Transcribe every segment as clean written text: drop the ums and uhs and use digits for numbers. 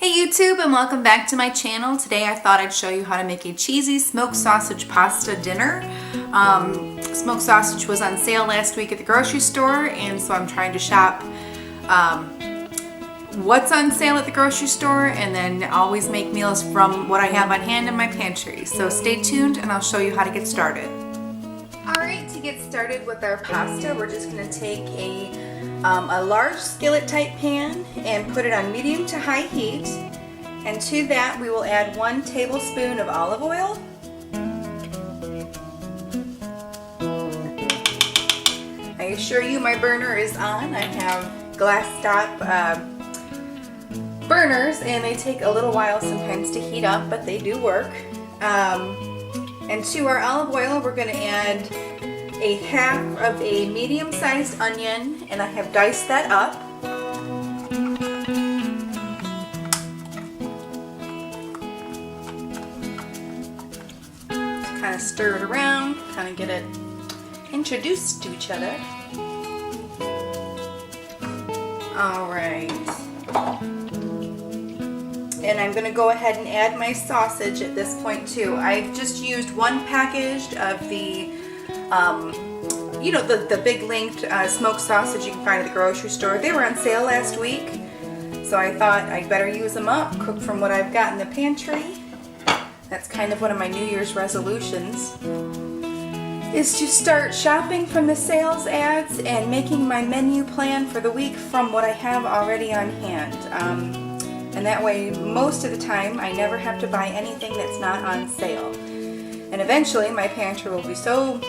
Hey YouTube, and welcome back to my channel. Today I thought I'd show you how to make a cheesy smoked sausage pasta dinner. Smoked sausage was on sale last week at the grocery store, and so I'm trying to shop what's on sale at the grocery store and then always make meals from what I have on hand in my pantry. So stay tuned and I'll show you how to get started. Alright, to get started with our pasta, we're just going to take a large skillet type pan and put it on medium to high heat, and to that we will add 1 tablespoon of olive oil. I assure you my burner is on. I have glass top burners and they take a little while sometimes to heat up, but they do work. And to our olive oil we're going to add a half of a medium-sized onion, and I have diced that up. Just kind of stir it around, kind of get it introduced to each other. Alright. And I'm going to go ahead and add my sausage at this point too. I've just used 1 package of the you know, the big linked smoked sausage you can find at the grocery store. They were on sale last week, so I thought I'd better use them up, cook from what I've got in the pantry. That's kind of one of my New Year's resolutions, is to start shopping from the sales ads and making my menu plan for the week from what I have already on hand. And that way, most of the time, I never have to buy anything that's not on sale. And eventually, my pantry will be so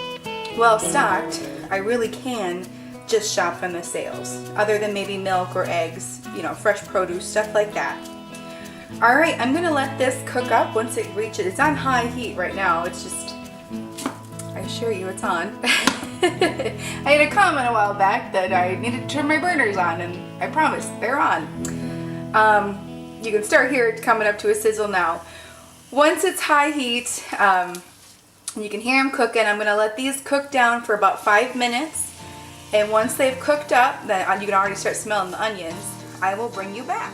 well stocked, I really can just shop from the sales, other than maybe milk or eggs, you know, fresh produce, stuff like that. Alright, I'm going to let this cook up once it reaches, it's on high heat right now, it's just, I assure you it's on. I had a comment a while back that I needed to turn my burners on, and I promise, they're on. You can start here, it's coming up to a sizzle now. Once it's high heat, you can hear them cooking. I'm going to let these cook down for about 5 minutes, and once they've cooked up, then you can already start smelling the onions. I will bring you back.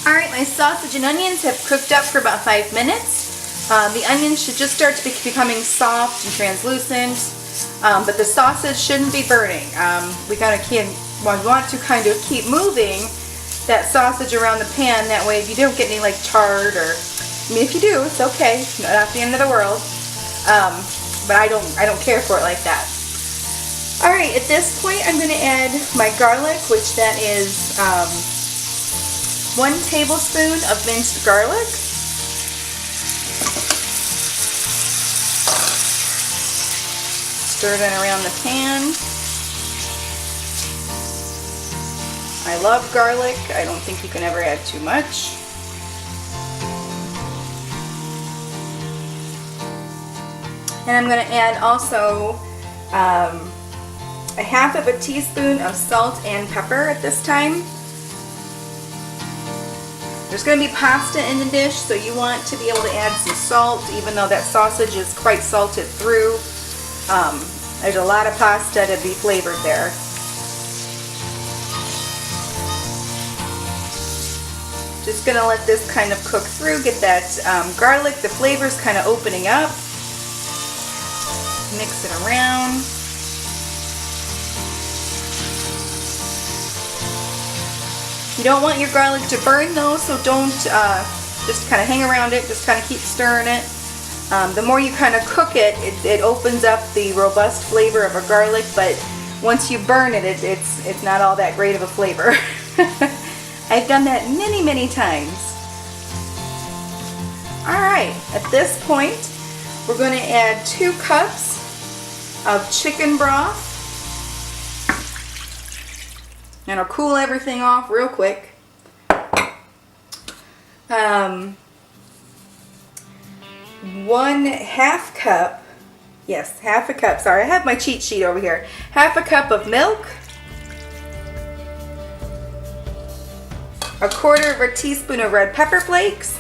Alright, my sausage and onions have cooked up for about 5 minutes. The onions should just start to be becoming soft and translucent, but the sausage shouldn't be burning. We want to kind of keep moving that sausage around the pan, that way if you don't get any like charred, or I mean if you do, it's okay, not the end of the world. But I don't care for it like that. Alright, at this point I'm going to add my garlic, which that is 1 tablespoon of minced garlic. Stir that around the pan. I love garlic. I don't think you can ever add too much. And I'm going to add also a half of a teaspoon of salt and pepper at this time. There's going to be pasta in the dish, so you want to be able to add some salt, even though that sausage is quite salted through. There's a lot of pasta to be flavored there. Just going to let this kind of cook through, get that garlic, the flavors kind of opening up. Mix it around. You don't want your garlic to burn though, so don't just kind of hang around it, just kind of keep stirring it. The more you kind of cook it, it opens up the robust flavor of a garlic, but once you burn it, it's not all that great of a flavor. I've done that many times. Alright, at this point we're going to add 2 cups of chicken broth, and I'll cool everything off real quick. 1/2 cup, yes, half a cup, sorry, I have my cheat sheet over here. 1/2 cup of milk, 1/4 of a teaspoon of red pepper flakes.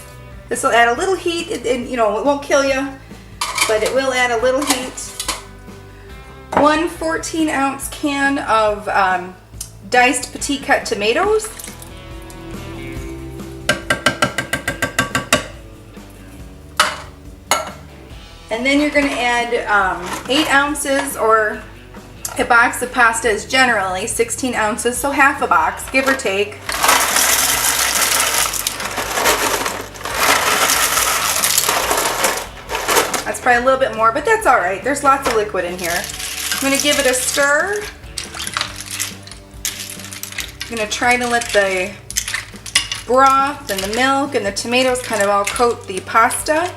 This will add a little heat, you know, it won't kill you, but it will add a little heat. 1 14-ounce can of diced petite cut tomatoes. And then you're going to add 8 ounces, or a box of pasta is generally 16 ounces, so half a box, give or take. That's probably a little bit more, but that's all right. There's lots of liquid in here. I'm going to give it a stir. I'm going to try to let the broth and the milk and the tomatoes kind of all coat the pasta.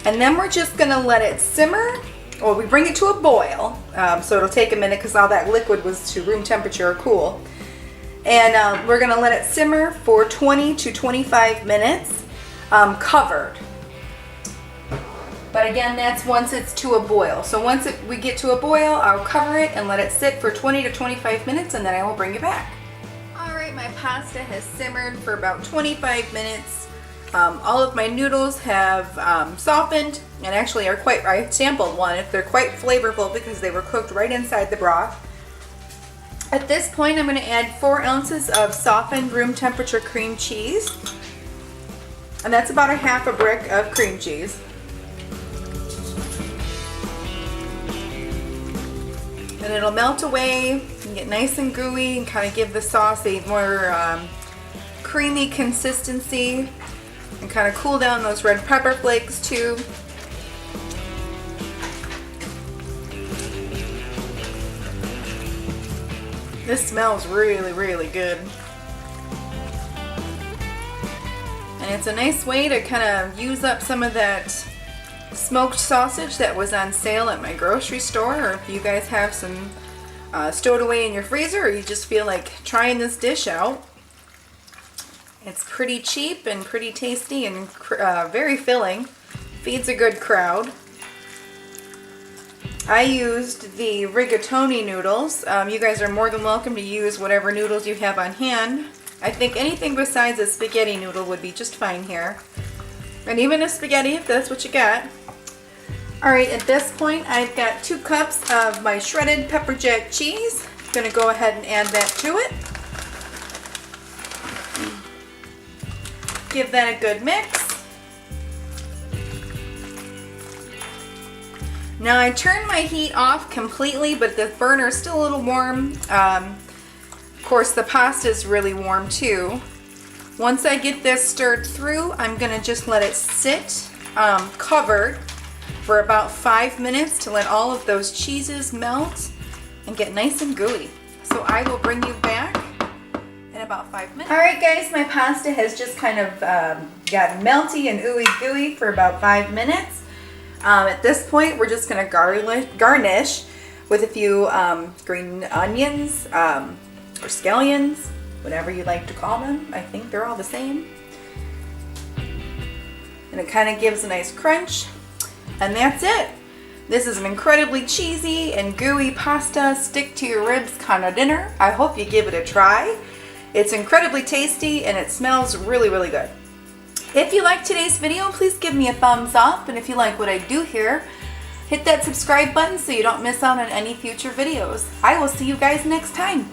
And then we're just going to let it simmer. Well, we bring it to a boil, so it'll take a minute because all that liquid was to room temperature or cool. And we're going to let it simmer for 20 to 25 minutes covered. But again, that's once it's to a boil. So once we get to a boil, I'll cover it and let it sit for 20 to 25 minutes, and then I will bring it back. All right, my pasta has simmered for about 25 minutes. All of my noodles have softened and actually are quite, I sampled one, they're quite flavorful because they were cooked right inside the broth. At this point, I'm going to add 4 ounces of softened room temperature cream cheese. And that's about a half a brick of cream cheese. And it'll melt away and get nice and gooey and kind of give the sauce a more creamy consistency, and kind of cool down those red pepper flakes too. This smells really, really good. And it's a nice way to kind of use up some of that smoked sausage that was on sale at my grocery store, or if you guys have some stowed away in your freezer, or you just feel like trying this dish out. It's pretty cheap and pretty tasty and very filling. Feeds a good crowd. I used the rigatoni noodles. You guys are more than welcome to use whatever noodles you have on hand. I think anything besides a spaghetti noodle would be just fine here. And even a spaghetti if that's what you got. Alright, at this point I've got 2 cups of my shredded pepper jack cheese. I'm going to go ahead and add that to it. Give that a good mix. Now I turned my heat off completely, but the burner is still a little warm. Of course, the pasta is really warm too. Once I get this stirred through, I'm going to just let it sit covered for about 5 minutes to let all of those cheeses melt and get nice and gooey. So I will bring you back in about 5 minutes. Alright guys, my pasta has just kind of gotten melty and ooey gooey for about 5 minutes. At this point, we're just going to garnish with a few green onions or scallions, whatever you like to call them. I think they're all the same. And it kind of gives a nice crunch. And that's it. This is an incredibly cheesy and gooey pasta, stick to your ribs kind of dinner. I hope you give it a try. It's incredibly tasty and it smells really, really good. If you liked today's video, please give me a thumbs up. And if you like what I do here, hit that subscribe button so you don't miss out on any future videos. I will see you guys next time.